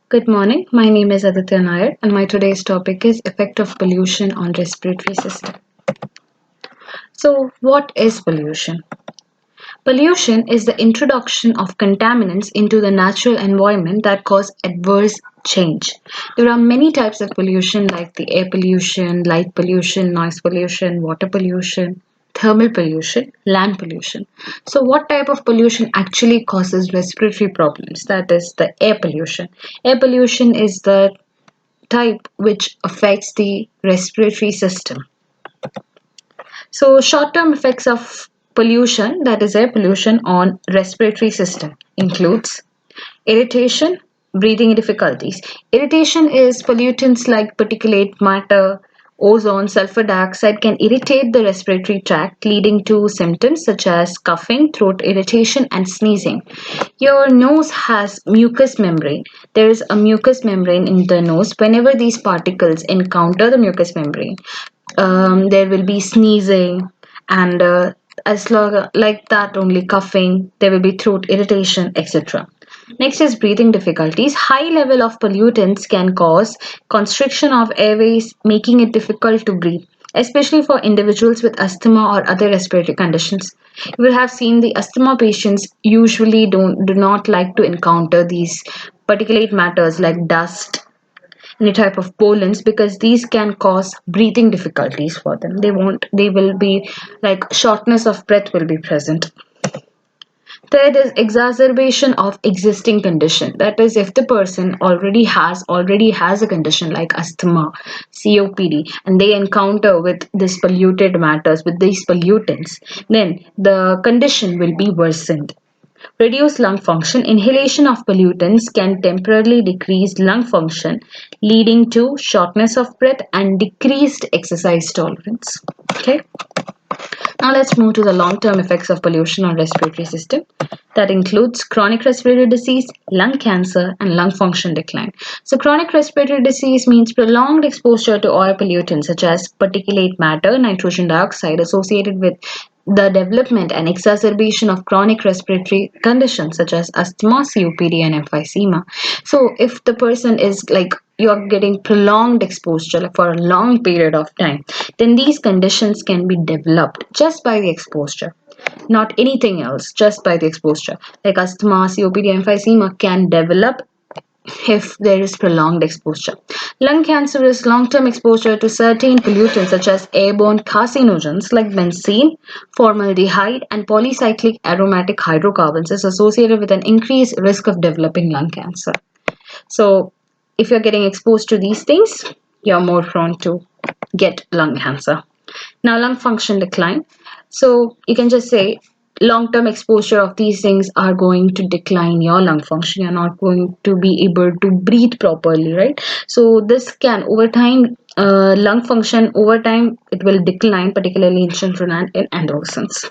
Good morning. My name is Aditya Nair, and my today's topic is effect of pollution on respiratory system. So, what is pollution? Pollution is the introduction of contaminants into the natural environment that cause adverse change. There are many types of pollution like the air pollution, light pollution, noise pollution, water pollution, thermal pollution, land pollution. So what type of pollution actually causes respiratory problems? That is the air pollution. Air pollution is the type which affects the respiratory system. So short-term effects of pollution, that is air pollution on respiratory system includes irritation, breathing difficulties. Irritation is pollutants like particulate matter, ozone, sulfur dioxide can irritate the respiratory tract, leading to symptoms such as coughing, throat irritation, and sneezing. Your nose has mucous membrane. There is a mucous membrane in the nose. Whenever these particles encounter the mucous membrane, there will be sneezing and as long like that only coughing, there will be throat irritation, etc. Next is breathing difficulties. High level of pollutants can cause constriction of airways, making it difficult to breathe, especially for individuals with asthma or other respiratory conditions. You will have seen the asthma patients usually do not like to encounter these particulate matters like dust, any type of pollens, because these can cause breathing difficulties for them. They will be like shortness of breath will be present. Third is exacerbation of existing condition. That is, if the person already has a condition like asthma, COPD, and they encounter with this polluted matters, with these pollutants, then the condition will be worsened. Reduced lung function. Inhalation of pollutants can temporarily decrease lung function, leading to shortness of breath and decreased exercise tolerance. Okay. Now let's move to the long-term effects of pollution on respiratory system. That includes chronic respiratory disease, lung cancer, and lung function decline. So chronic respiratory disease means prolonged exposure to air pollutants such as particulate matter, nitrogen dioxide associated with the development and exacerbation of chronic respiratory conditions such as asthma, COPD, and emphysema. So if the person is like you're getting prolonged exposure like for a long period of time, then these conditions can be developed just by the exposure, not anything else, just by the exposure. Like asthma, COPD, emphysema can develop if there is prolonged exposure. Lung cancer is long-term exposure to certain pollutants such as airborne carcinogens like benzene, formaldehyde, and polycyclic aromatic hydrocarbons is associated with an increased risk of developing lung cancer. So if you're getting exposed to these things, you're more prone to get lung cancer. Now, lung function decline. So you can just say long-term exposure of these things are going to decline your lung function. You're not going to be able to breathe properly, right? So this can over time, lung function over time, it will decline, particularly in children and in adolescents.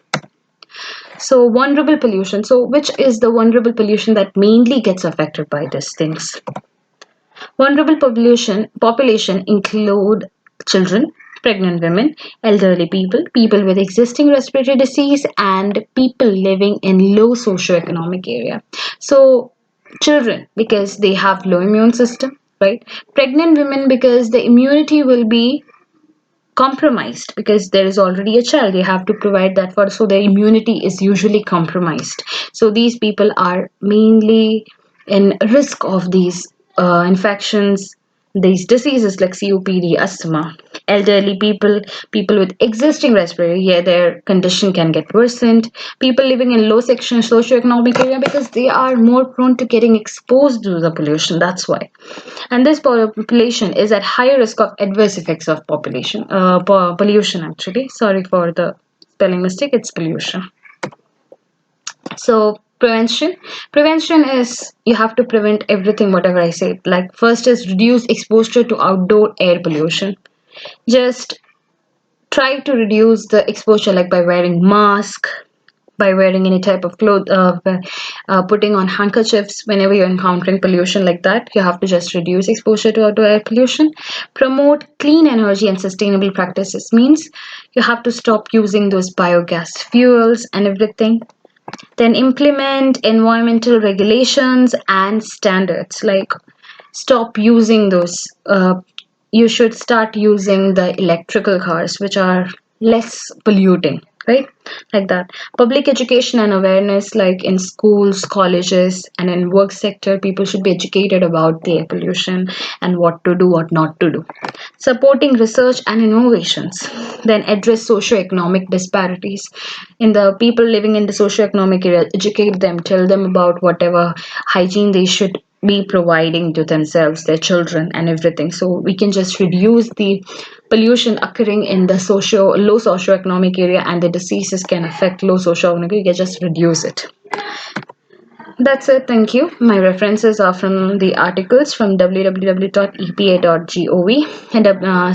So vulnerable pollution. So which is the vulnerable pollution that mainly gets affected by these things? Vulnerable population include children, pregnant women, elderly people, people with existing respiratory disease, and people living in low socioeconomic area. So children because they have low immune system, right? Pregnant women because the immunity will be compromised because there is already a child, they have to provide that for, so their immunity is usually compromised. So these people are mainly in risk of these infections, these diseases like COPD, asthma. Elderly people, people with existing respiratory, yeah, their condition can get worsened. People living in low section socioeconomic area because they are more prone to getting exposed to the pollution. That's why. And this population is at higher risk of adverse effects of pollution. Actually, sorry for the spelling mistake. It's pollution. So prevention is you have to prevent everything whatever I say. Like first is reduce exposure to outdoor air pollution. Just try to reduce the exposure like by wearing mask, by wearing any type of clothes, putting on handkerchiefs whenever you're encountering pollution like that. You have to just reduce exposure to outdoor air pollution. Promote clean energy and sustainable practices means you have to stop using those biogas fuels and everything. Then implement environmental regulations and standards like stop using those. You should start using the electrical cars, which are less polluting, right? Like that. Public education and awareness, like in schools, colleges, and in work sector, people should be educated about the air pollution and what to do, what not to do. Supporting research and innovations, then address socio-economic disparities in the people living in the socio-economic area, educate them, tell them about whatever hygiene they should be providing to themselves, their children, and everything. So we can just reduce the pollution occurring in the low socio-economic area, and the diseases can affect low socio-economic. You can just reduce it. That's it. Thank you. My references are from the articles from www.epa.gov, and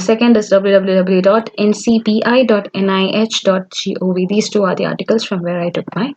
second is www.ncpi.nih.gov. These two are the articles from where I took my